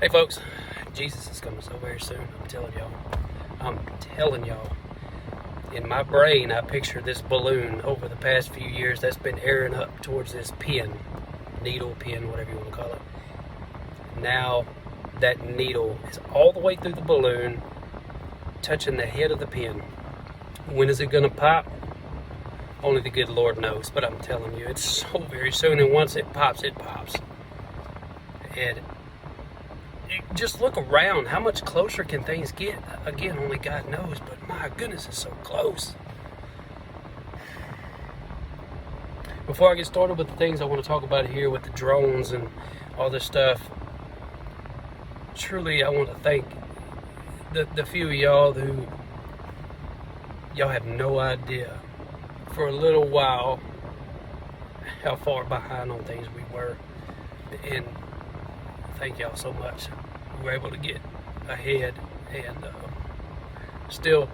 Hey folks, Jesus is coming so very soon. I'm telling y'all. In my brain, I picture this balloon over the past few years that's been airing up towards this pin, needle, pin, whatever you want to call it. Now that needle is all the way through the balloon, touching the head of the pin. When is it going to pop? Only the good Lord knows, but I'm telling you, it's so very soon, and once it pops, it pops. And just look around. How much closer can things get? Again, only God knows, but my goodness, it's so close. Before I get started with the things I want to talk about here with the drones and all this stuff, truly I want to thank the few of y'all who, y'all have no idea for a little while how far behind on things we were. And thank y'all so much. We were able to get ahead, and still,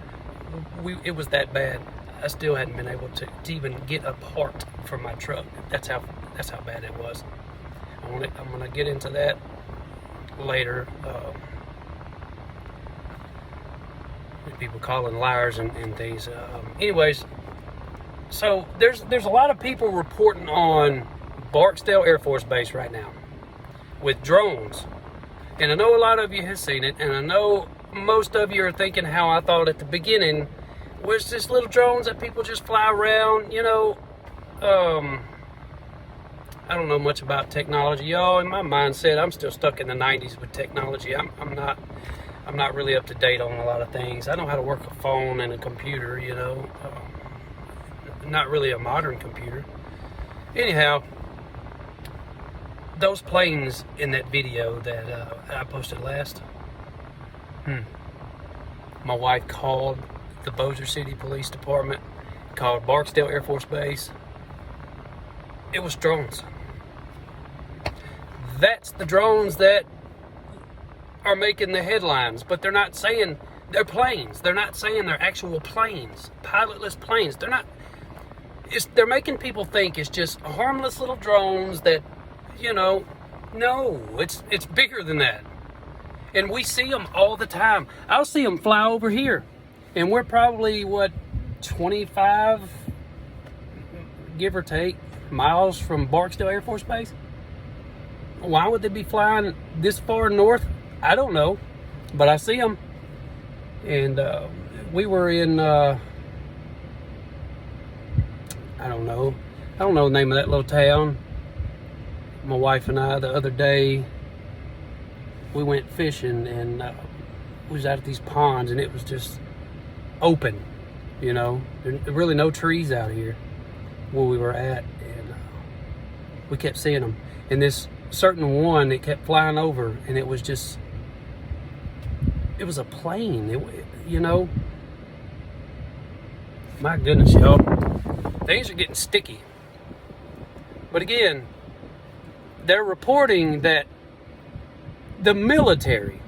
it was that bad. I still hadn't been able to even get a part for my truck. That's how bad it was. I'm gonna get into that later. People calling liars and things. Anyways, so there's a lot of people reporting on Barksdale Air Force Base right now with drones. And I know a lot of you have seen it, and I know most of you are thinking how I thought at the beginning was just little drones that people just fly around, you know. I don't know much about technology, y'all. In my mindset, I'm still stuck in the 90s with technology. I'm not really up to date on a lot of things. I know how to work a phone and a computer, you know. Not really a modern computer. Anyhow, those planes in that video that I posted last, my wife called the Bossier City Police Department, called Barksdale Air Force Base. It was drones. That's the drones that are making the headlines, but they're not saying they're planes. They're not saying they're actual planes, pilotless planes. They're making people think it's just harmless little drones that, you know, no, it's bigger than that. And we see them all the time. I'll see them fly over here, and we're probably, 25, give or take, miles from Barksdale Air Force Base? Why would they be flying this far north? I don't know, but I see them. And we were in, I don't know the name of that little town. My wife and I, the other day, we went fishing, and we was out at these ponds, and it was just open, you know. There really no trees out here where we were at, and we kept seeing them. And this certain one, it kept flying over, and it was a plane, you know. My goodness, y'all. Things are getting sticky. But again, they're reporting that the military,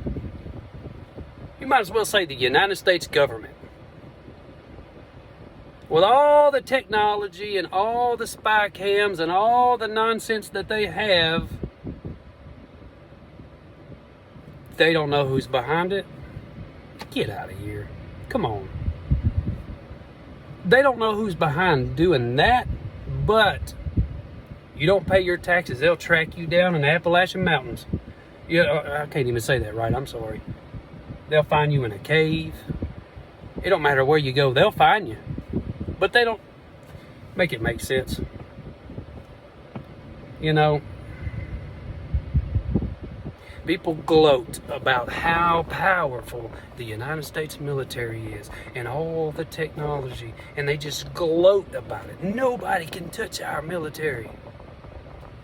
you might as well say the United States government, with all the technology and all the spy cams and all the nonsense that they have, they don't know who's behind it. Get out of here. Come on. They don't know who's behind doing that, but you don't pay your taxes, they'll track you down in the Appalachian Mountains. I can't even say that right, I'm sorry. They'll find you in a cave. It don't matter where you go, they'll find you. But they don't make it make sense. You know, people gloat about how powerful the United States military is and all the technology, and they just gloat about it. Nobody can touch our military.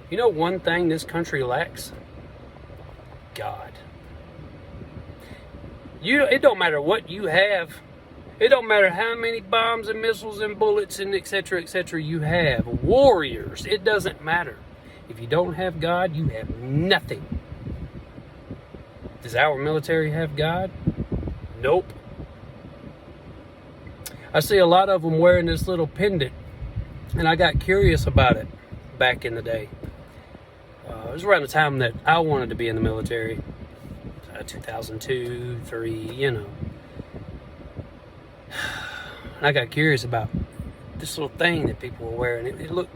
You know one thing this country lacks? God. It don't matter what you have. It don't matter how many bombs and missiles and bullets and etc. you have. Warriors. It doesn't matter. If you don't have God, you have nothing. Does our military have God? Nope. I see a lot of them wearing this little pendant, and I got curious about it back in the day. It was around the time that I wanted to be in the military. 2002, 3, you know. And I got curious about this little thing that people were wearing. It looked,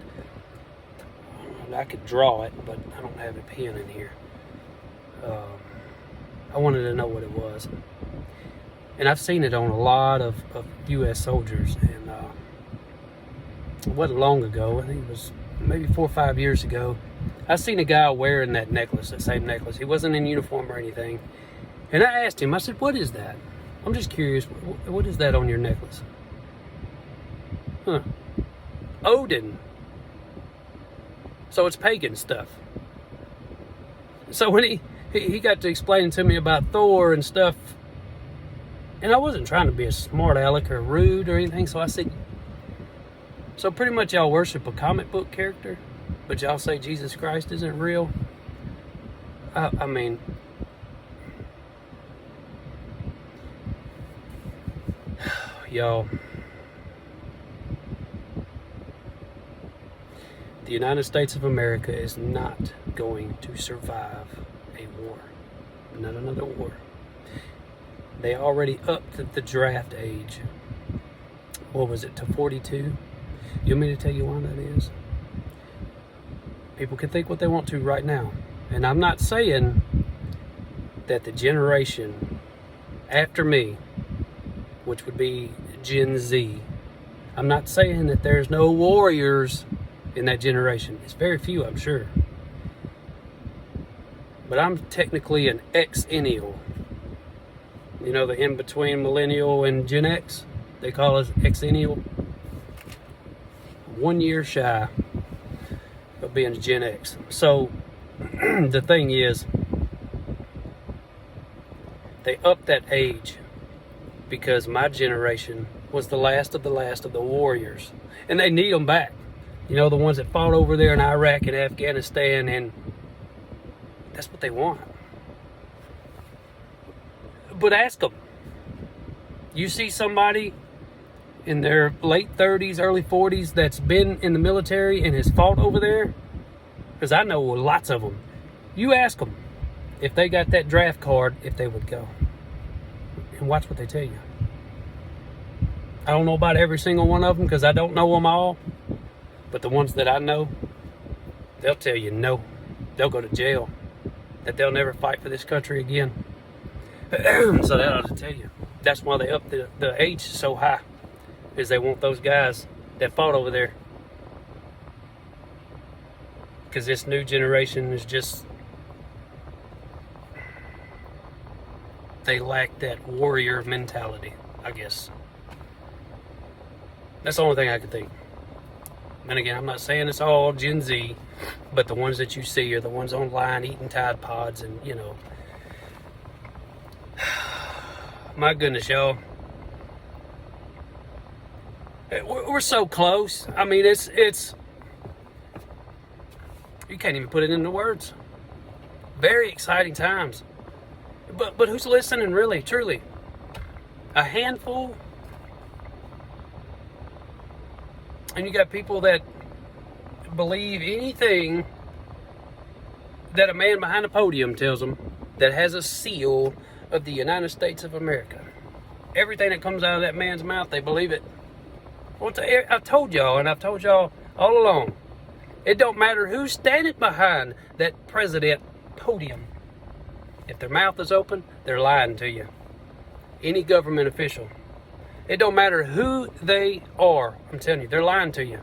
I could draw it, but I don't have a pen in here. I wanted to know what it was. And I've seen it on a lot of U.S. soldiers. And it wasn't long ago. I think it was maybe 4 or 5 years ago. I seen a guy wearing that necklace, that same necklace. He wasn't in uniform or anything. And I asked him, I said, what is that? I'm just curious, what is that on your necklace? Huh. Odin. So it's pagan stuff. So when he got to explaining to me about Thor and stuff, and I wasn't trying to be a smart aleck or rude or anything, so I said, so pretty much y'all worship a comic book character, but y'all say Jesus Christ isn't real? I mean, y'all, the United States of America is not going to survive a war. Not another war. They already upped the draft age. What was it, to 42? You want me to tell you why that is? People can think what they want to right now. And I'm not saying that the generation after me, which would be Gen Z, I'm not saying that there's no warriors in that generation. It's very few, I'm sure. But I'm technically an Xennial. You know, the in-between millennial and Gen X? They call us Xennial. 1 year shy of being Gen X. So, the thing is, they upped that age because my generation was the last of the warriors. And they need them back. You know, the ones that fought over there in Iraq and Afghanistan, and that's what they want. But ask them. You see somebody in their late 30s, early 40s that's been in the military and has fought over there? Because I know lots of them. You ask them if they got that draft card, if they would go. And watch what they tell you. I don't know about every single one of them because I don't know them all. But the ones that I know, they'll tell you no. They'll go to jail. That they'll never fight for this country again. So that ought to tell you. That's why they upped the age so high. Is they want those guys that fought over there. Because this new generation is just... they lack that warrior mentality, I guess. That's the only thing I could think. And again, I'm not saying it's all Gen Z, but the ones that you see are the ones online eating Tide Pods and, you know. My goodness, y'all. We're so close. I mean, it's you can't even put it into words. Very exciting times. But who's listening really, truly? A handful? And you got people that believe anything that a man behind a podium tells them that has a seal of the United States of America. Everything that comes out of that man's mouth, they believe it. I've told y'all, and I've told y'all all along, it don't matter who's standing behind that president podium. If their mouth is open, they're lying to you. Any government official. It don't matter who they are. I'm telling you, they're lying to you.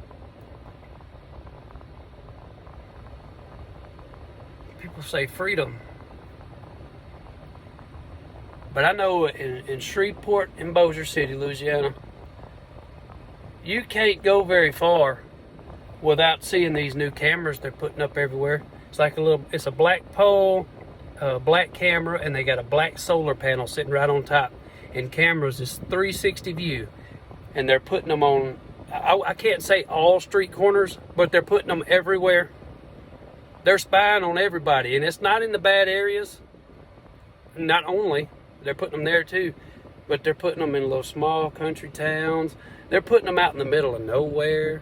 People say freedom. But I know in Shreveport and Bossier City, Louisiana, you can't go very far without seeing these new cameras they're putting up everywhere. It's like it's a black pole, a black camera, and they got a black solar panel sitting right on top. And cameras is 360 view. And they're putting them on, I can't say all street corners, but they're putting them everywhere. They're spying on everybody. And it's not in the bad areas. Not only, they're putting them there too, but they're putting them in little small country towns. They're putting them out in the middle of nowhere.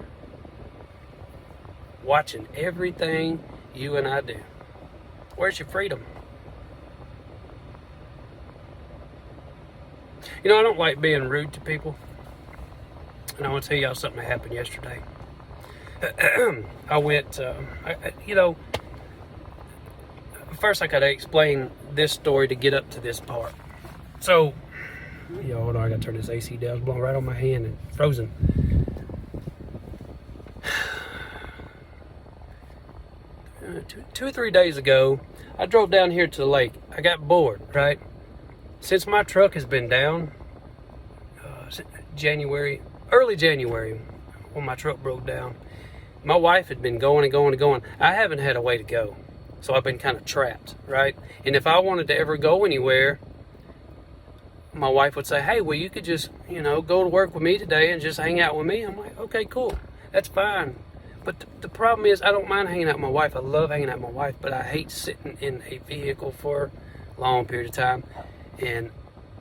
Watching everything you and I do. Where's your freedom? You know, I don't like being rude to people. And I want to tell y'all something that happened yesterday. I went, first I got to explain this story to get up to this part. So, hold on, I got to turn this AC down. It's blowing right on my hand and frozen. Two or 3 days ago, I drove down here to the lake. I got bored, right? Since my truck has been down, early January, when my truck broke down, my wife had been going and going and going. I haven't had a way to go, so I've been kind of trapped, right? And if I wanted to ever go anywhere, my wife would say, hey, well, you could just, go to work with me today and just hang out with me. I'm like, okay, cool. That's fine. But the problem is I don't mind hanging out with my wife. I love hanging out with my wife, but I hate sitting in a vehicle for a long period of time. And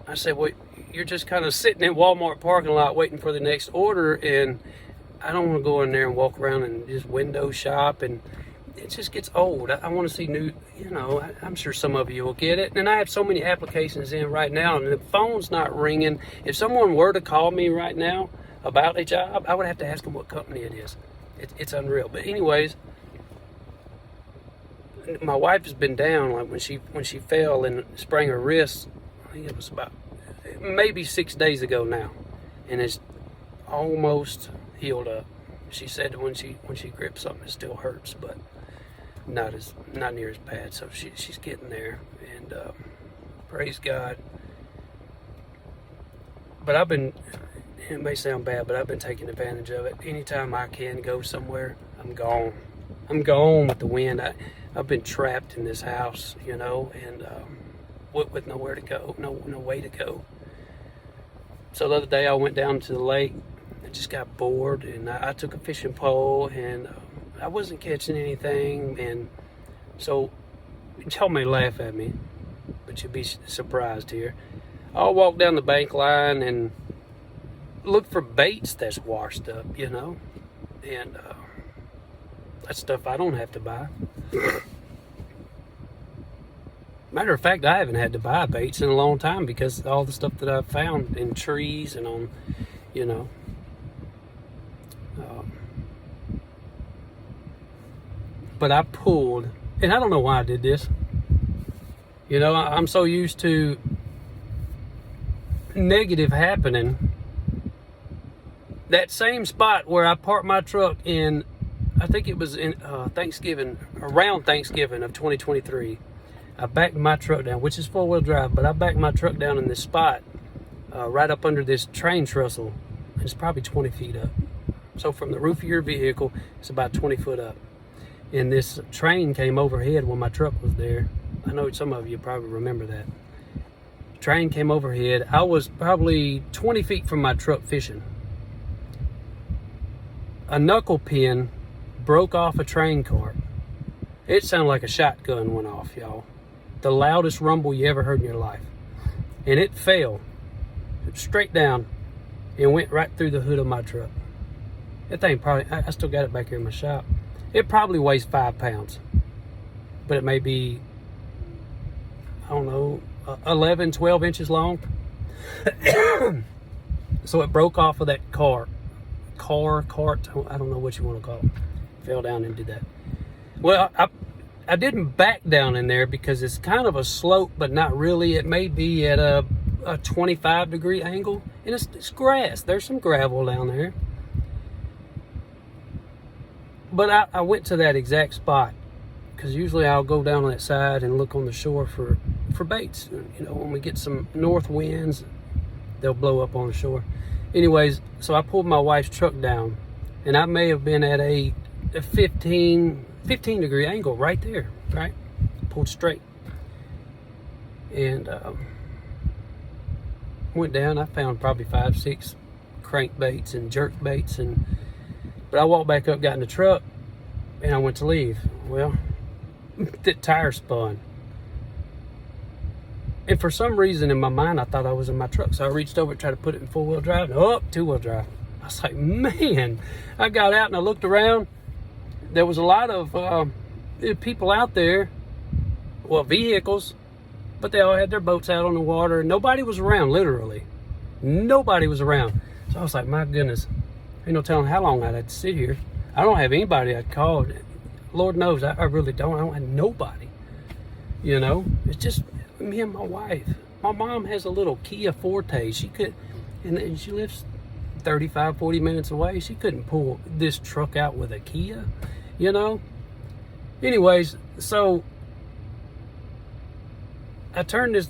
I said, well, you're just kind of sitting in Walmart parking lot waiting for the next order, and I don't want to go in there and walk around and just window shop, and it just gets old. I want to see new, I'm sure some of you will get it. And I have so many applications in right now, and the phone's not ringing. If someone were to call me right now about a job, I would have to ask them what company it is. It's unreal. But anyways, my wife has been down, like when she fell and sprained her wrist. I think it was about maybe 6 days ago now, and it's almost healed up. She said that when she grips something, it still hurts, but not near as bad. So she's getting there, and praise God. But it may sound bad, but I've been taking advantage of it. Anytime I can go somewhere, I'm gone. I'm gone with the wind. I've been trapped in this house, and with nowhere to go, no way to go. So the other day I went down to the lake. I just got bored, and I took a fishing pole, and I wasn't catching anything. And so y'all may laugh at me, but you'll be surprised here. I'll walk down the bank line and look for baits that's washed up, and that's stuff I don't have to buy. Matter of fact, I haven't had to buy baits in a long time because of all the stuff that I've found in trees and on, but I pulled, and I don't know why I did this. I'm so used to negative happening. That same spot where I parked my truck in, I think it was in around Thanksgiving of 2023. I backed my truck down, which is 4-wheel drive, but I backed my truck down in this spot right up under this train trestle. It's probably 20 feet up. So from the roof of your vehicle, it's about 20 foot up. And this train came overhead when my truck was there. I know some of you probably remember that. Train came overhead. I was probably 20 feet from my truck fishing. A knuckle pin broke off a train cart. It sounded like a shotgun went off, y'all. The loudest rumble you ever heard in your life. And it fell straight down and went right through the hood of my truck. That thing probably, I still got it back here in my shop. It probably weighs 5 pounds. But it may be, 11, 12 inches long. So it broke off of that cart, I don't know what you want to call it. Fell down and did that. Well, I didn't back down in there because it's kind of a slope, but not really. It may be at a 25-degree angle, and it's grass. There's some gravel down there. But I went to that exact spot because usually I'll go down on that side and look on the shore for baits. When we get some north winds, they'll blow up on the shore. Anyways, so I pulled my wife's truck down, and I may have been at a 15-degree angle right there, right? Pulled straight. And went down. I found probably 5, 6 crankbaits and jerk baits, but I walked back up, got in the truck, and I went to leave. Well, the tire spun. And for some reason in my mind, I thought I was in my truck. So I reached over and tried to put it in 4-wheel drive. Oh, 2-wheel drive. I was like, man. I got out and I looked around. There was a lot of people out there, vehicles, but they all had their boats out on the water. Nobody was around, literally. Nobody was around. So I was like, my goodness, ain't no telling how long I'd have to sit here. I don't have anybody I'd call. Lord knows, I really don't. I don't have nobody. You know, it's just me and my wife. My mom has a little Kia Forte. She could, and she lives 35, 40 minutes away. She couldn't pull this truck out with a Kia, you know. Anyways, so I turned this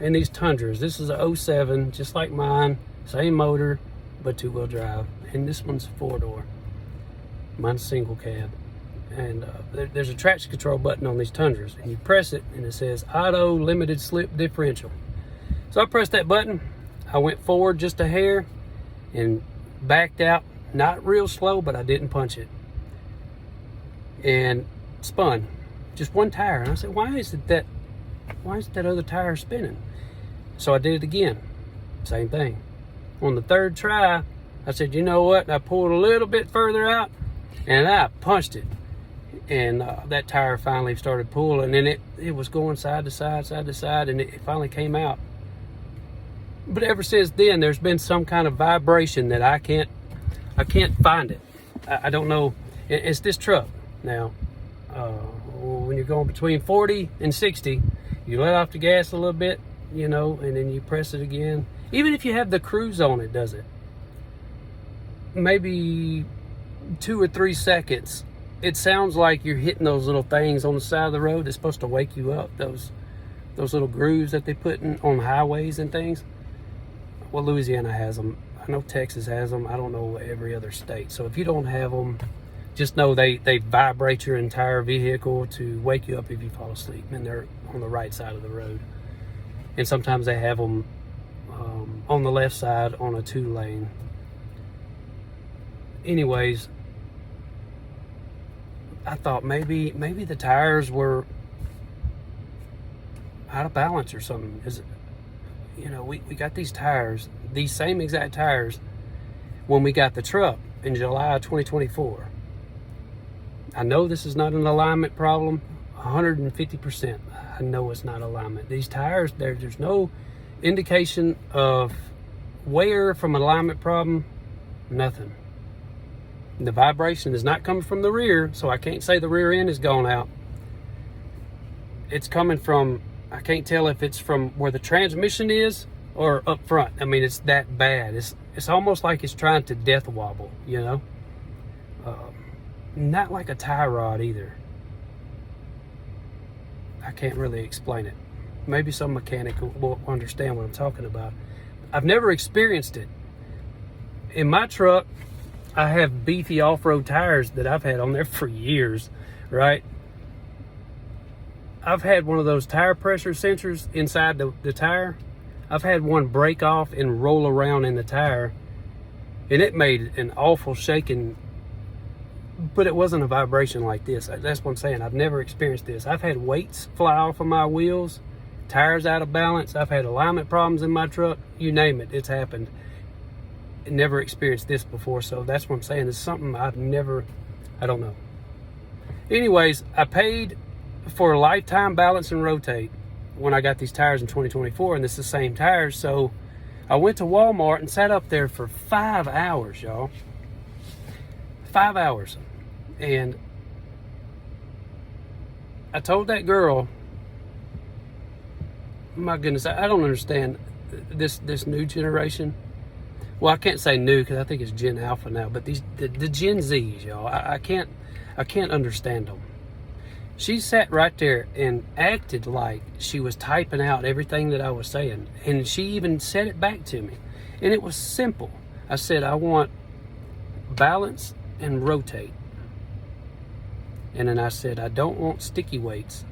in these Tundras. This is a 07, just like mine, same motor, but two-wheel drive. And this one's a 4-door. Mine's single cab. And there's a traction control button on these Tundras, and you press it and it says auto limited slip differential. So I pressed that button. I went forward just a hair and backed out, not real slow, but I didn't punch it, and spun just one tire. And I said, why is that other tire spinning? So I did it again, same thing. On the third try, I said, you know what? And I pulled a little bit further out and I punched it. And that tire finally started pulling, and it was going side to side, and it finally came out. But ever since then, there's been some kind of vibration that I can't find it. I don't know. It's this truck. Now, when you're going between 40 and 60, you let off the gas a little bit, you know, and then you press it again. Even if you have the cruise on, it does it. Maybe 2 or 3 seconds. It sounds like you're hitting those little things on the side of the road that's supposed to wake you up. Those little grooves that they put on highways and things. Well, Louisiana has them. I know Texas has them. I don't know every other state. So if you don't have them, just know they vibrate your entire vehicle to wake you up if you fall asleep. And they're on the right side of the road. And sometimes they have them on the left side on a 2-lane. Anyways, I thought maybe the tires were out of balance or something. You know, we got these tires, these same exact tires, when we got the truck in July of 2024. I know this is not an alignment problem, 150%. I know it's not alignment. These tires, there's no indication of wear from an alignment problem, nothing. The vibration is not coming from the rear, so I can't say the rear end is gone out. It's coming from, I can't tell if it's from where the transmission is or up front. I mean, it's that bad. It's almost like it's trying to death wobble, you know? Not like a tie rod either. I can't really explain it. Maybe some mechanic will understand what I'm talking about. I've never experienced it. In my truck, I have beefy off-road tires that I've had on there for years, right? I've had one of those tire pressure sensors inside the tire. I've had one break off and roll around in the tire, and it made an awful shaking, but it wasn't a vibration like this. That's what I'm saying. I've never experienced this. I've had weights fly off of my wheels, tires out of balance. I've had alignment problems in my truck. You name it, it's happened. Never experienced this before, so that's what I'm saying. It's something I don't know. Anyways, I paid for a lifetime balance and rotate when I got these tires in 2024, and it's the same tires. So I went to Walmart and sat up there for 5 hours, y'all. 5 hours. And I told that girl, my goodness, I don't understand this new generation. Well, I can't say new because I think it's Gen Alpha now, but the Gen Zs, y'all, I can't understand them. She sat right there and acted like she was typing out everything that I was saying, and she even said it back to me, and it was simple. I said, I want balance and rotate, and then I said, I don't want sticky weights,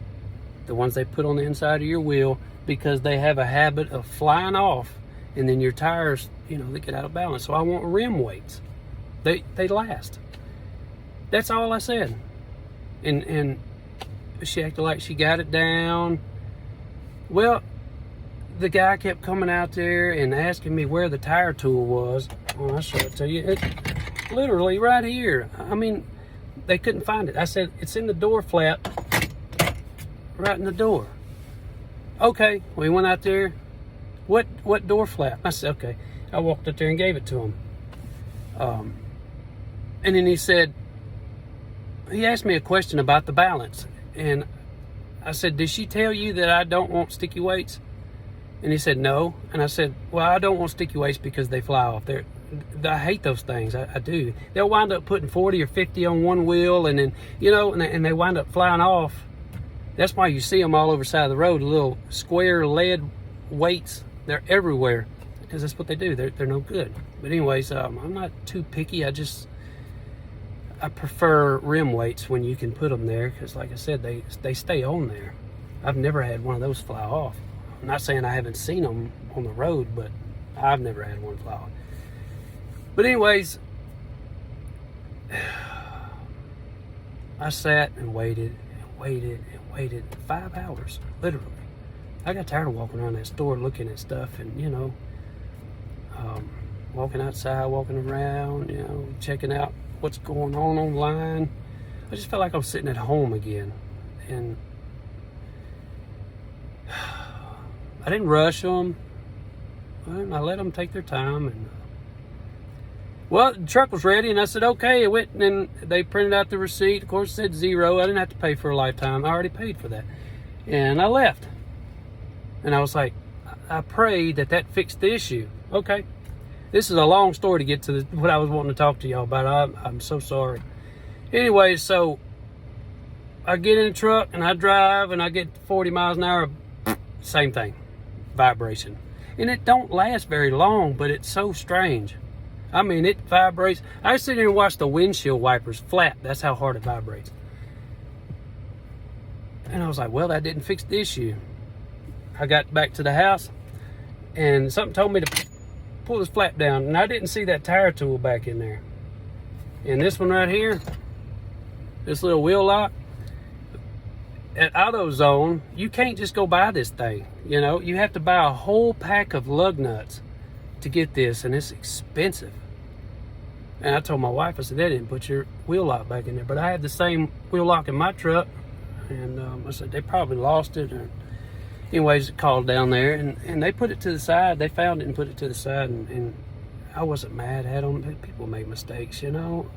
the ones they put on the inside of your wheel, because they have a habit of flying off, and then your tires, you know, they get out of balance. So I want rim weights. They last. That's all I said. And she acted like she got it down. Well, the guy kept coming out there and asking me where the tire tool was. Well, I'll show it to you. It's literally right here. I mean, they couldn't find it. I said, it's in the door flap, right in the door. Okay, we went out there. what door flap? I said, okay. I walked up there and gave it to him. And then he asked me a question about the balance. And I said, did she tell you that I don't want sticky weights? And he said, no. And I said, well, I don't want sticky weights because they fly off. I hate those things. I do. They'll wind up putting 40 or 50 on one wheel, and then, and they wind up flying off. That's why you see them all over the side of the road, little square lead weights. They're everywhere because that's what they do. They're no good. But anyways, I'm not too picky. I prefer rim weights when you can put them there because, like I said, they stay on there. I've never had one of those fly off. I'm not saying I haven't seen them on the road, but I've never had one fly off. But anyways, I sat and waited and waited and waited 5 hours, literally. I got tired of walking around that store looking at stuff and, walking outside, walking around, checking out what's going on online. I just felt like I was sitting at home again. And I didn't rush them. I let them take their time. And well, the truck was ready, and I said, okay. I went, and they printed out the receipt. Of course, it said 0. I didn't have to pay for a lifetime. I already paid for that. And I left. And I was like, I prayed that fixed the issue. Okay. This is a long story to get to what I was wanting to talk to y'all about. I'm so sorry. Anyway, so I get in the truck, and I drive, and I get 40 miles an hour. Same thing. Vibration. And it don't last very long, but it's so strange. I mean, it vibrates. I sit here and watch the windshield wipers flap. That's how hard it vibrates. And I was like, well, that didn't fix the issue. I got back to the house, and something told me to pull this flap down, and I didn't see that tire tool back in there. And this one right here, this little wheel lock, at AutoZone, you can't just go buy this thing. You have to buy a whole pack of lug nuts to get this, and it's expensive. And I told my wife, I said, they didn't put your wheel lock back in there. But I had the same wheel lock in my truck, and I said, they probably lost it. Or anyways, called down there, and they put it to the side. They found it and put it to the side, and I wasn't mad at them. People make mistakes, and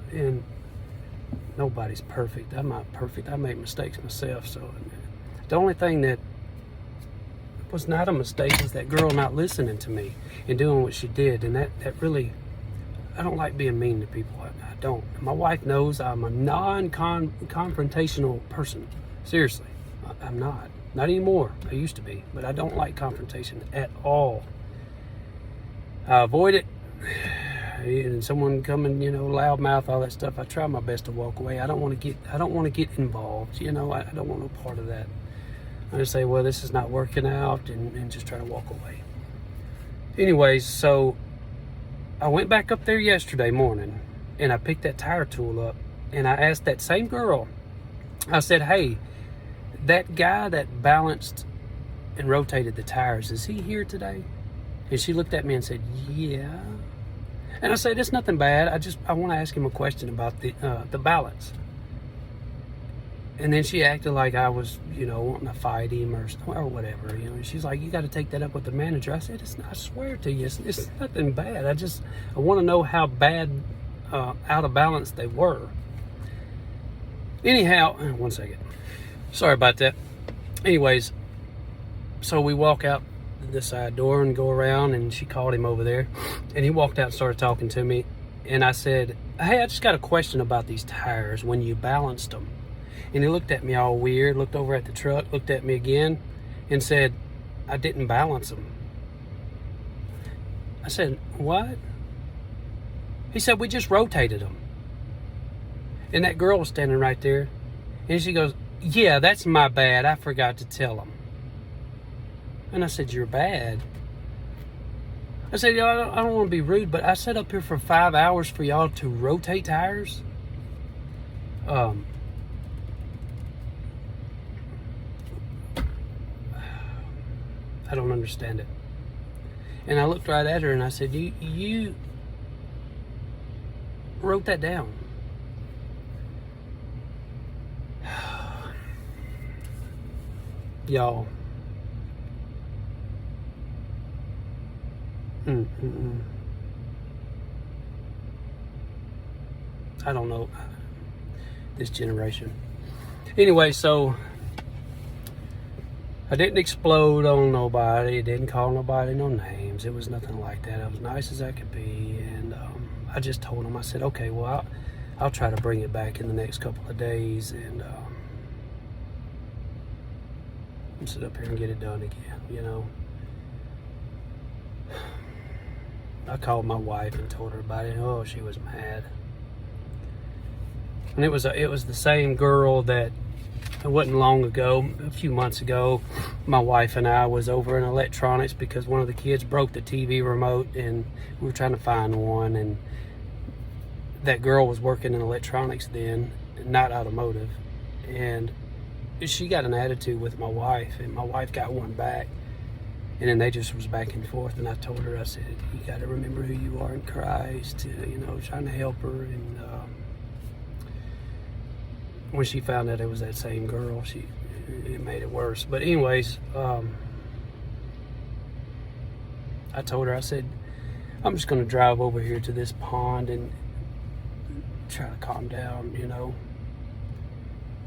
nobody's perfect. I'm not perfect. I make mistakes myself. So the only thing that was not a mistake was that girl not listening to me and doing what she did. And that really, I don't like being mean to people. I don't. My wife knows I'm a non-confrontational person. Seriously, I'm not. Not anymore. I used to be. But I don't like confrontation at all. I avoid it. And someone coming, loudmouth, all that stuff, I try my best to walk away. I don't want to get involved. I don't want no part of that. I just say, well, this is not working out, and just try to walk away. Anyways, so I went back up there yesterday morning, and I picked that tire tool up, and I asked that same girl, I said, hey, that guy that balanced and rotated the tires, is he here today? And she looked at me and said, yeah. And I said, it's nothing bad. I want to ask him a question about the balance. And then she acted like I was, wanting to fight him or whatever. She's like, you got to take that up with the manager. I said, I swear to you, it's nothing bad. I want to know how bad out of balance they were. Anyhow, one second. Sorry about that. Anyways, so we walk out the side door and go around, and she called him over there, and he walked out and started talking to me. And I said, hey, I just got a question about these tires when you balanced them. And he looked at me all weird, looked over at the truck, looked at me again, and said, I didn't balance them. I said, what? He said, we just rotated them. And that girl was standing right there, and she goes, yeah, that's my bad. I forgot to tell him. And I said, you're bad. I said, I don't want to be rude, but I sat up here for 5 hours for y'all to rotate tires. I don't understand it. And I looked right at her and I said, you wrote that down. Mm-mm. I don't know this generation. Anyway, so I didn't explode on nobody. Didn't call nobody no names. It was nothing like that. I was nice as I could be, and I just told him. I said, okay, well, I'll try to bring it back in the next couple of days, and sit up here and get it done again. You know. I called my wife and told her about it. Oh, she was mad. And it was the same girl that it wasn't long ago, a few months ago, my wife and I was over in electronics because one of the kids broke the TV remote and we were trying to find one, and that girl was working in electronics then, not automotive, and she got an attitude with my wife, and my wife got one back, and then they just was back and forth. And I told her, I said, you got to remember who you are in Christ, trying to help her. And when she found out it was that same girl, it made it worse. But anyways, I told her, I said, I'm just going to drive over here to this pond and try to calm down,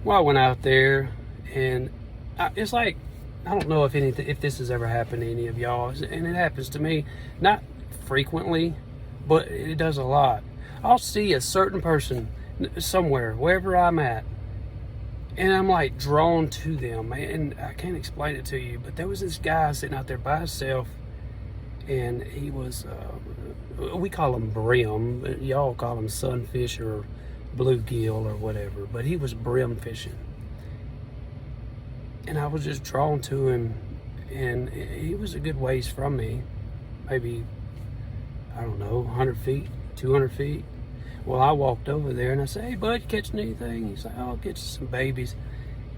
Well, I went out there, and it's like, I don't know if this has ever happened to any of y'all, and it happens to me, not frequently, but it does a lot. I'll see a certain person somewhere, wherever I'm at, and I'm like drawn to them, and I can't explain it to you, but there was this guy sitting out there by himself, and he was, we call him brim, y'all call him sunfish or bluegill or whatever, but he was brim fishing. And I was just drawn to him, and he was a good ways from me, maybe, I don't know, 100 feet, 200 feet. Well, I walked over there and I said, hey, bud, you catching anything? He's like, oh, I'll catch some babies.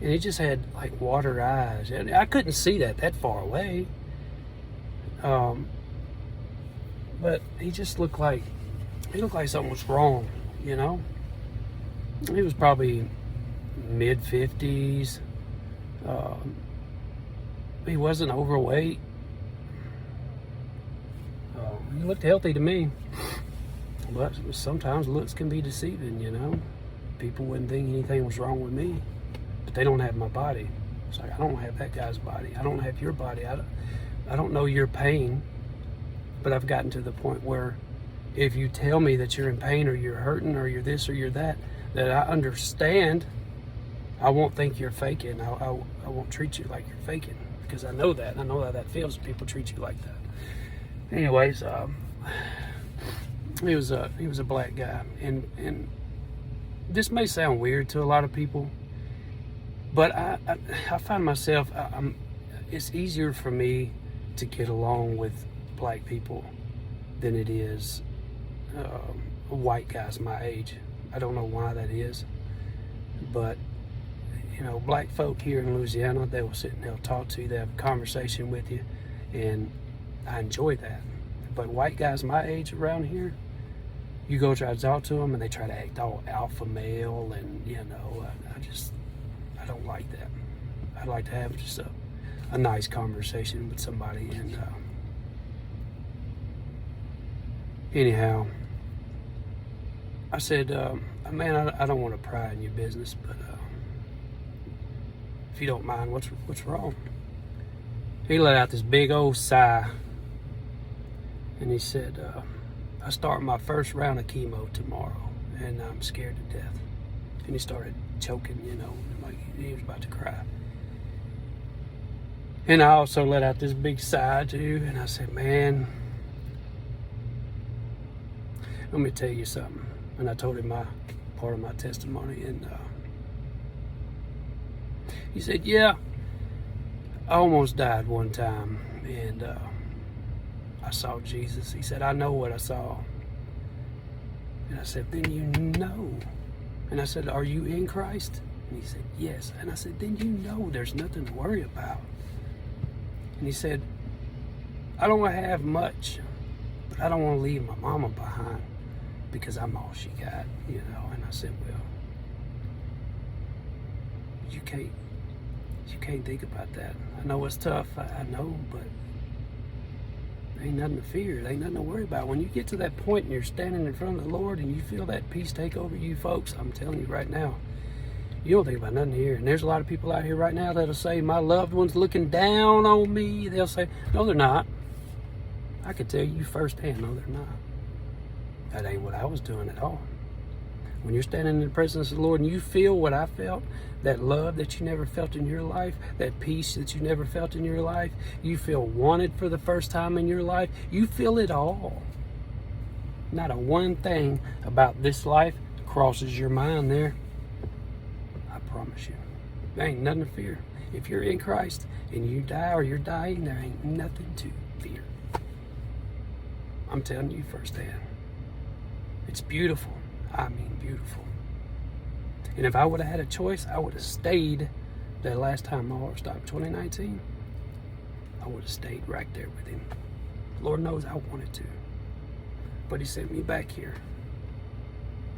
And he just had like water eyes. And I couldn't see that far away. But he just looked like something was wrong, He was probably mid-50s. He wasn't overweight. He looked healthy to me. But sometimes looks can be deceiving, People wouldn't think anything was wrong with me, but they don't have my body. It's like, I don't have that guy's body. I don't have your body. I don't know your pain, but I've gotten to the point where if you tell me that you're in pain or you're hurting or you're this or you're that I understand, I won't think you're faking. I won't treat you like you're faking, because I know that. And I know how that feels when people treat you like that. Anyways, he was a black guy, and this may sound weird to a lot of people, but I find myself, it's easier for me to get along with black people than it is white guys my age. I don't know why that is, but black folk here in Louisiana, they will sit and they'll talk to you, they have a conversation with you, and I enjoy that. But white guys my age around here, you go try to talk to them and they try to act all alpha male, and I don't like that. I'd like to have just a nice conversation with somebody. And anyhow, I said, man, I don't want to pry in your business, but if you don't mind, what's wrong? He let out this big old sigh, and he said, I start my first round of chemo tomorrow, and I'm scared to death. And he started choking, like he was about to cry. And I also let out this big sigh too, and I said, man, let me tell you something. And I told him part of my testimony, and he said, yeah, I almost died one time, and I saw Jesus. He said, I know what I saw. And I said, then you know. And I said, are you in Christ? And he said, yes. And I said, then you know there's nothing to worry about. And he said, I don't have much, but I don't want to leave my mama behind because I'm all she got, And I said, well, you can't think about that. I know it's tough, I know, but Ain't nothing to fear. There ain't nothing to worry about. When you get to that point and you're standing in front of the Lord and you feel that peace take over you, folks, I'm telling you right now, you don't think about nothing here. And there's a lot of people out here right now that'll say, my loved one's looking down on me. They'll say, no, they're not. I can tell you firsthand, no, they're not. That ain't what I was doing at all. When you're standing in the presence of the Lord and you feel what I felt, that love that you never felt in your life, that peace that you never felt in your life, you feel wanted for the first time in your life, you feel it all. Not a one thing about this life crosses your mind there. I promise you. There ain't nothing to fear. If you're in Christ and you die or you're dying, there ain't nothing to fear. I'm telling you firsthand. It's beautiful. I mean beautiful. And if I would have had a choice, I would have stayed that last time my heart stopped, 2019. I would have stayed right there with him. Lord knows I wanted to. But he sent me back here.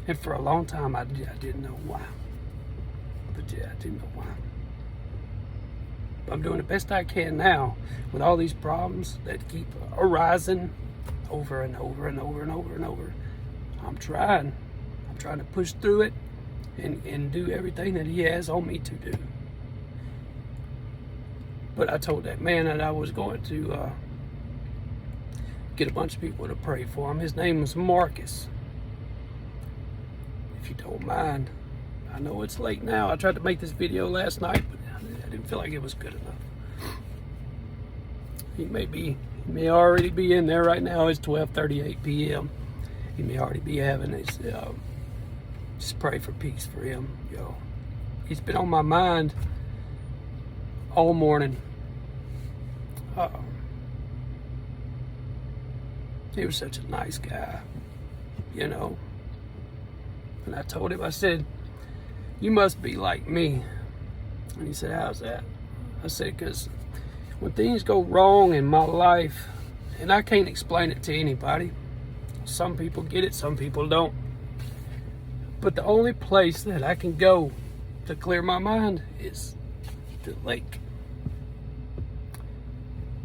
And for a long time, I didn't know why. But yeah, I didn't know why. But I'm doing the best I can now with all these problems that keep arising over and over and over and over and over. I'm trying to push through it and do everything that he has on me to do. But I told that man that I was going to get a bunch of people to pray for him. His name was Marcus. If you don't mind, I know it's late now. I tried to make this video last night, but I didn't feel like it was good enough. He may already be in there right now. It's 12:38 p.m. He may already be having his, just pray for peace for him, yo. He's been on my mind all morning. He was such a nice guy, you know. And I told him, I said, you must be like me. And he said, how's that? I said, because when things go wrong in my life, and I can't explain it to anybody. Some people get it, some people don't. But the only place that I can go to clear my mind is the lake.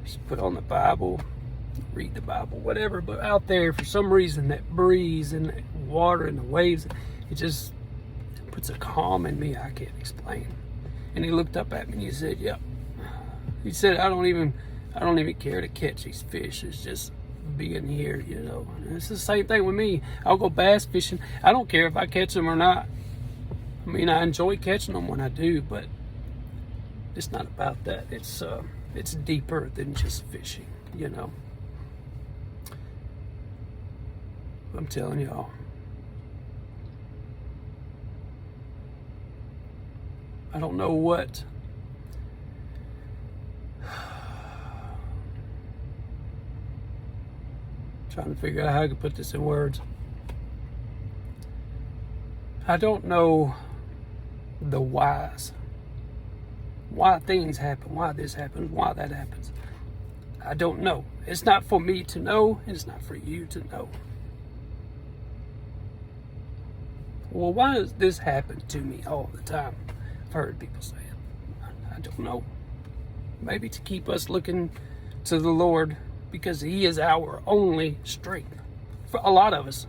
Just put on the Bible, read the Bible, whatever. But out there, for some reason, that breeze and the water and the waves, it just puts a calm in me I can't explain. And he looked up at me and he said, yep. He said, I don't even care to catch these fish. It's just being here, you know. And it's the same thing with me. I'll go bass fishing. I don't care if I catch them or not. I mean, I enjoy catching them when I do, but it's not about that. It's deeper than just fishing, you know. I'm telling y'all. I don't know what trying to figure out how I could put this in words. I don't know the whys. Why things happen, why this happens, why that happens. I don't know. It's not for me to know, and it's not for you to know. Well, why does this happen to me all the time? I've heard people say it. I don't know. Maybe to keep us looking to the Lord, because he is our only strength. For a lot of us.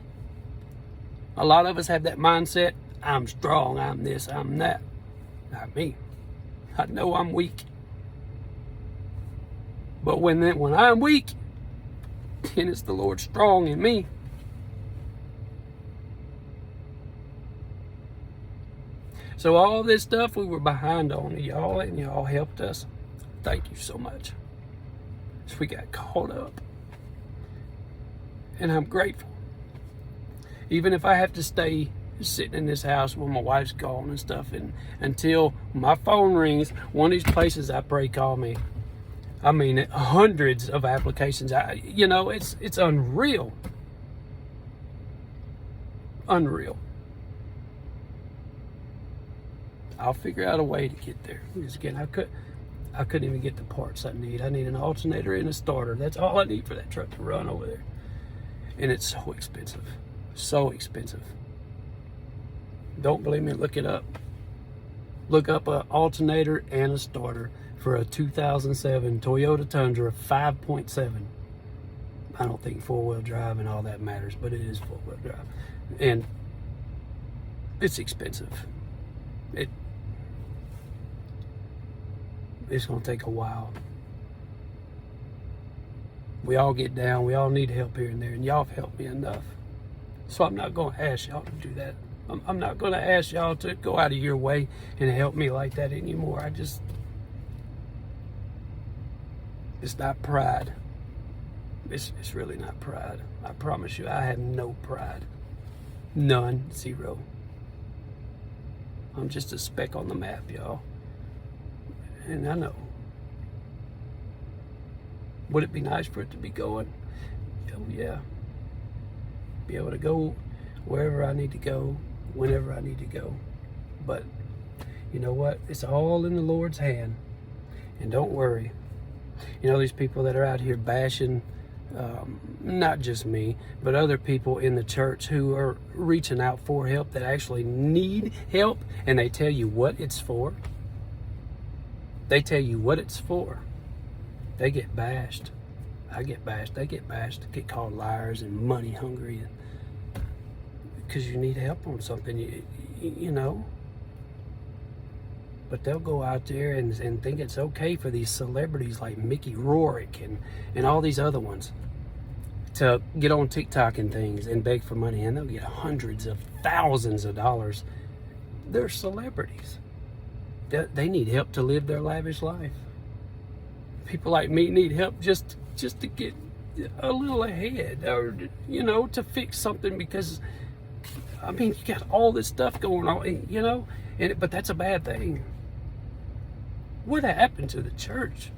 A lot of us have that mindset, I'm strong, I'm this, I'm that. Not me. I know I'm weak. But when I'm weak, then it's the Lord strong in me. So all this stuff we were behind on, y'all, and y'all helped us. Thank you so much. So we got caught up. And I'm grateful. Even if I have to stay sitting in this house when my wife's gone and stuff, and until my phone rings, one of these places I pray call me. I mean, hundreds of applications. You know, it's unreal. Unreal. I'll figure out a way to get there. Because again, I couldn't even get the parts I need. I need an alternator and a starter. That's all I need for that truck to run over there. And it's so expensive. So expensive. Don't believe me? Look it up. Look up an alternator and a starter for a 2007 Toyota Tundra 5.7. I don't think four-wheel drive and all that matters, but it is four-wheel drive. And it's expensive. It's going to take a while. We all get down. We all need help here and there, and y'all have helped me enough. So I'm not going to ask y'all to do that. I'm not going to ask y'all to go out of your way and help me like that anymore. It's not pride. It's really not pride. I promise you, I have no pride. None. Zero. I'm just a speck on the map, y'all. And I know. Would it be nice for it to be going? Oh, yeah. Be able to go wherever I need to go, whenever I need to go. But you know what? It's all in the Lord's hand. And don't worry. You know, these people that are out here bashing, not just me, but other people in the church who are reaching out for help, that actually need help, and they tell you what it's for. They tell you what it's for. They get bashed. I get bashed. They get bashed. Get called liars and money hungry, because you need help on something, you know. But they'll go out there and think it's okay for these celebrities like Mickey Rourke and all these other ones to get on TikTok and things and beg for money, and they'll get hundreds of thousands of dollars. They're celebrities. They need help to live their lavish life. People like me need help just to get a little ahead, or, you know, to fix something, because I mean, you got all this stuff going on, you know, but that's a bad thing. What happened to the church?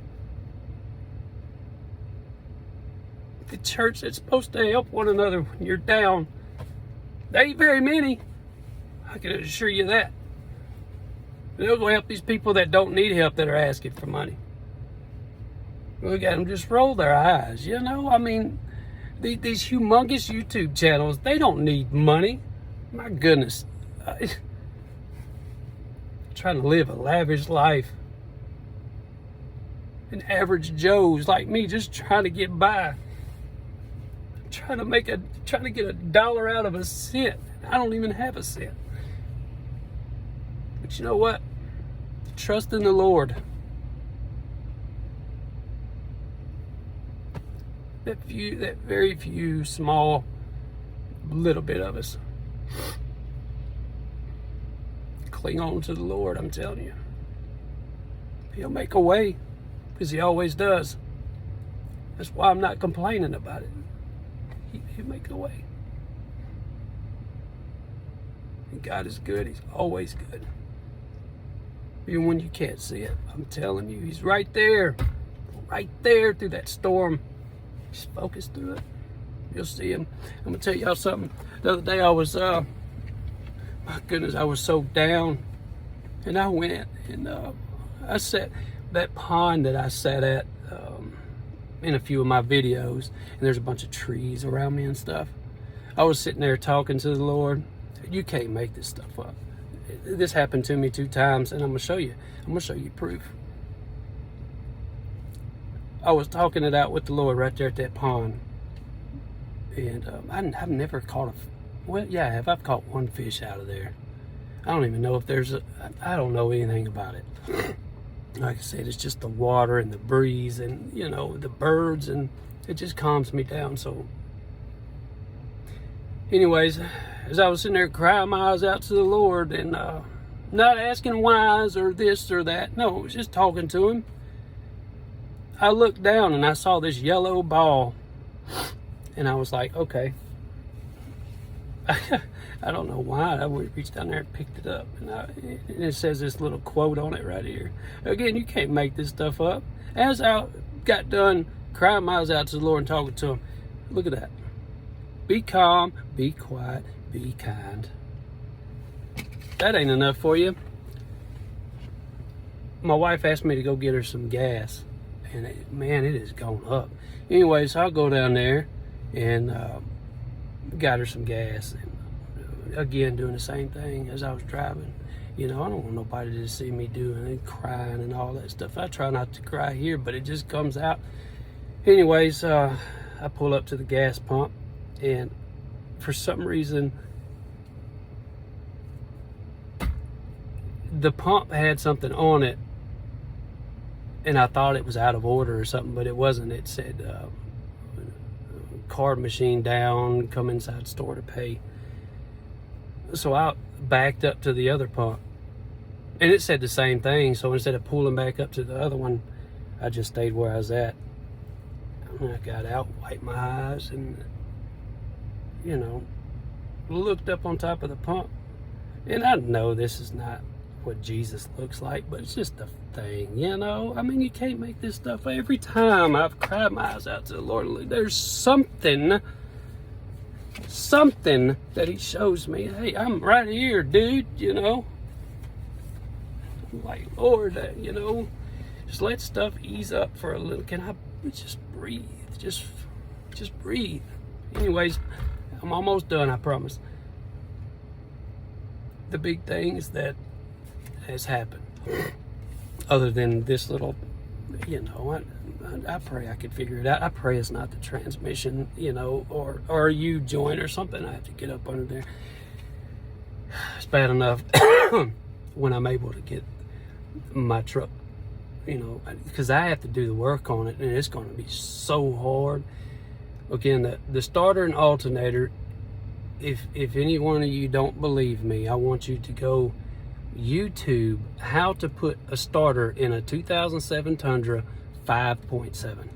The church that's supposed to help one another when you're down. There ain't very many. I can assure you that. They'll go help these people that don't need help, that are asking for money. Look at them just roll their eyes, you know? I mean, these humongous YouTube channels, they don't need money. My goodness. Trying to live a lavish life. And average Joes like me just trying to get by. Trying to get a dollar out of a cent. I don't even have a cent. But you know what? Trust in the Lord. That very few, small, little bit of us. Cling on to the Lord, I'm telling you. He'll make a way, because he always does. That's why I'm not complaining about it. He'll make a way. And God is good. He's always good. Even when you can't see it, I'm telling you, he's right there through that storm. Just focus through it. You'll see him. I'm gonna tell y'all something. The other day I was, my goodness, I was so down, and I went and I sat that pond that I sat at in a few of my videos, and there's a bunch of trees around me and stuff. I was sitting there talking to the Lord. You can't make this stuff up. This happened to me 2 times, and I'm gonna show you. I'm gonna show you proof. I was talking it out with the Lord right there at that pond, and I've never caught well, yeah, I have. I've caught one fish out of there. I don't even know if there's I don't know anything about it. Like I said, it's just the water and the breeze and, you know, the birds, and it just calms me down. So anyways, as I was sitting there crying my eyes out to the Lord, and not asking whys or this or that, no, it was just talking to him, I looked down and I saw this yellow ball, and I was like, okay. I don't know why. I reached down there and picked it up, and it says this little quote on it right here. Again, you can't make this stuff up. As I got done crying my eyes out to the Lord and talking to him, look at that. Be calm, be quiet, be kind. That ain't enough for you. My wife asked me to go get her some gas, and man, it has gone up. Anyway, so I'll go down there and got her some gas, and again doing the same thing as I was driving. You know, I don't want nobody to see me doing and crying and all that stuff. I try not to cry here, but it just comes out. Anyways, I pull up to the gas pump, and for some reason, the pump had something on it, and I thought it was out of order or something, but it wasn't. It said card machine down, come inside store to pay. So I backed up to the other pump, and it said the same thing. So instead of pulling back up to the other one, I just stayed where I was at. And I got out, wiped my eyes, and, you know, looked up on top of the pump. And I know this is not what Jesus looks like, but it's just a thing, you know? I mean, you can't make this stuff. Every time I've cried my eyes out to the Lord, there's something that he shows me. Hey, I'm right here, dude, you know? I'm like, Lord, you know, just let stuff ease up for a little. Can I just breathe? Just breathe. Anyways, I'm almost done, I promise. The big things that has happened, other than this little, you know, I pray I could figure it out. I pray it's not the transmission, you know, or a U-joint or something. I have to get up under there. It's bad enough when I'm able to get my truck, you know, because I have to do the work on it, and it's going to be so hard. Again, the starter and alternator, if any one of you don't believe me, I want you to go YouTube how to put a starter in a 2007 Tundra 5.7.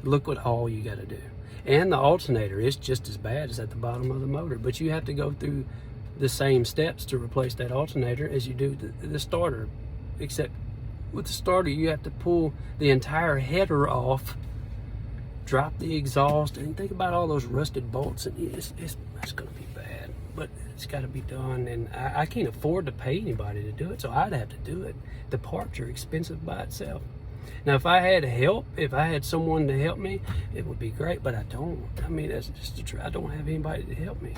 Look what all you got to do. And the alternator is just as bad as at the bottom of the motor, but you have to go through the same steps to replace that alternator as you do the starter, except with the starter you have to pull the entire header off, drop the exhaust, and think about all those rusted bolts, and it's going to be bad, but it's got to be done. And I can't afford to pay anybody to do it, so I'd have to do it. The parts are expensive by itself. Now, if I had help, if I had someone to help me, it would be great, but I don't. I mean, that's just the truth. I don't have anybody to help me.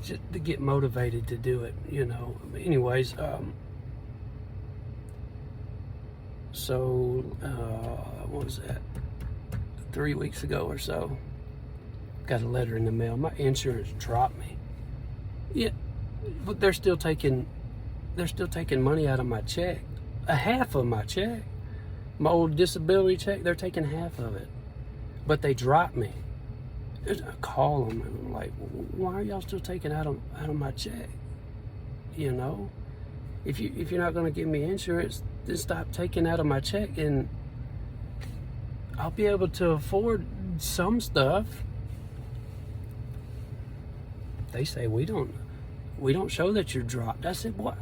Just to get motivated to do it, you know. Anyways, so what was that? 3 weeks ago or so, got a letter in the mail. My insurance dropped me. Yeah, but they're still taking money out of my check. A half of my check. My old disability check, they're taking half of it. But they dropped me. I call them and I'm like, why are y'all still taking out of my check? You know? If you're not gonna give me insurance, then stop taking out of my check, and I'll be able to afford some stuff. They say we don't show that you're dropped. I said, what?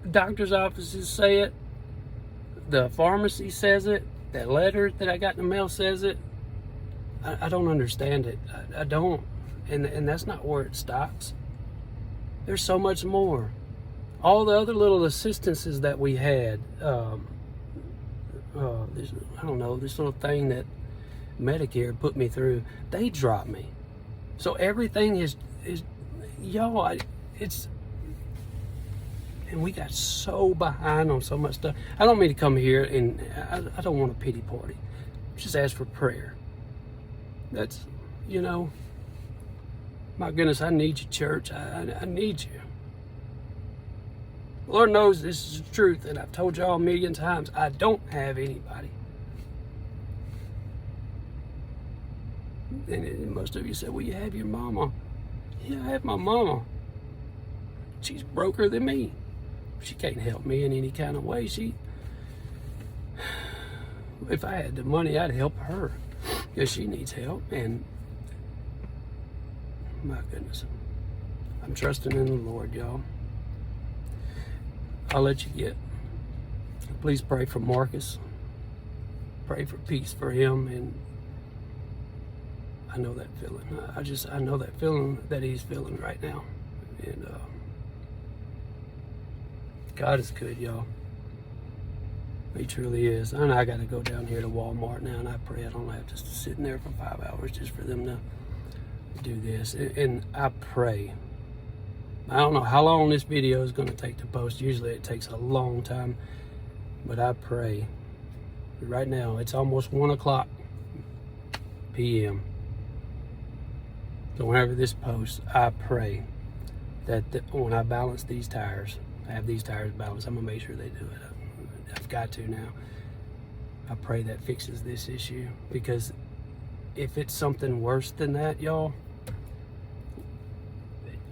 Doctor's offices say it, the pharmacy says it, that letter that I got in the mail says it. I don't understand it. I don't, and that's not where it stops. There's so much more. All the other little assistances that we had, I don't know, this little thing that Medicare put me through, they dropped me. So everything is y'all, it's, and we got so behind on so much stuff. I don't mean to come here and I don't want a pity party. Just ask for prayer. That's, you know, my goodness, I need you, church. I need you. Lord knows this is the truth, and I've told y'all a million times, I don't have anybody. And most of you said, well, you have your mama. Yeah, I have my mama. She's broker than me. She can't help me in any kind of way. If I had the money, I'd help her, because she needs help. And my goodness, I'm trusting in the Lord, y'all. I'll let you get. Please pray for Marcus. Pray for peace for him. And I know that feeling. I know that feeling that he's feeling right now. And God is good, y'all. He truly is. And I got to go down here to Walmart now, and I pray I don't have to sit in there for 5 hours just for them to do this. And I pray. I don't know how long this video is going to take to post. Usually it takes a long time. But I pray. Right now, it's almost 1 o'clock. p.m. So whenever this posts, I pray that when I balance these tires, I have these tires balanced. I'm gonna make sure they do it. I've got to now. I pray that fixes this issue, because if it's something worse than that, y'all,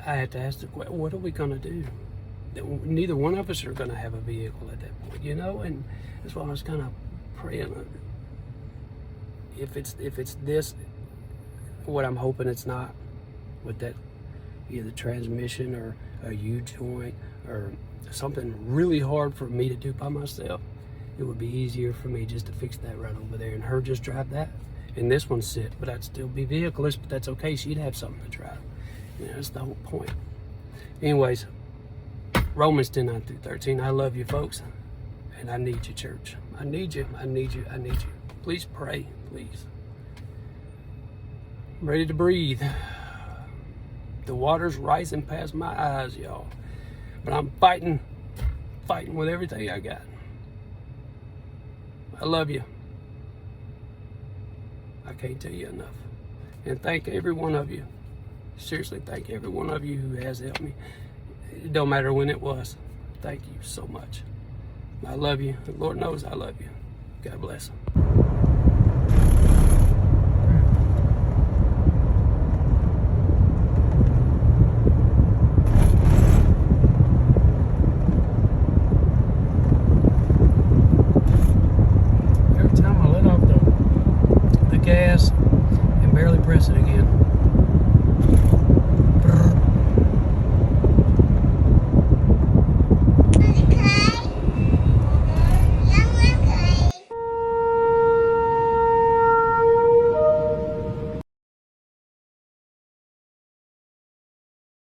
I have to ask the question, what are we gonna do? Neither one of us are gonna have a vehicle at that point, you know? And that's why I was kind of praying. If it's this, what I'm hoping it's not, with that either transmission or a U-joint or something really hard for me to do by myself, it would be easier for me just to fix that right over there and her just drive that. And this one sit, but I'd still be vehicleless, but that's okay. She'd have something to drive. You know, that's the whole point. Anyways, Romans 10:9-13. I love you, folks, and I need you, church. I need you. I need you. I need you. Please pray, please. I'm ready to breathe. The water's rising past my eyes, y'all. But I'm fighting with everything I got. I love you. I can't tell you enough. And thank every one of you. Seriously, thank every one of you who has helped me. It don't matter when it was. Thank you so much. I love you. The Lord knows I love you. God bless him. Every time I let off the gas and barely press it again,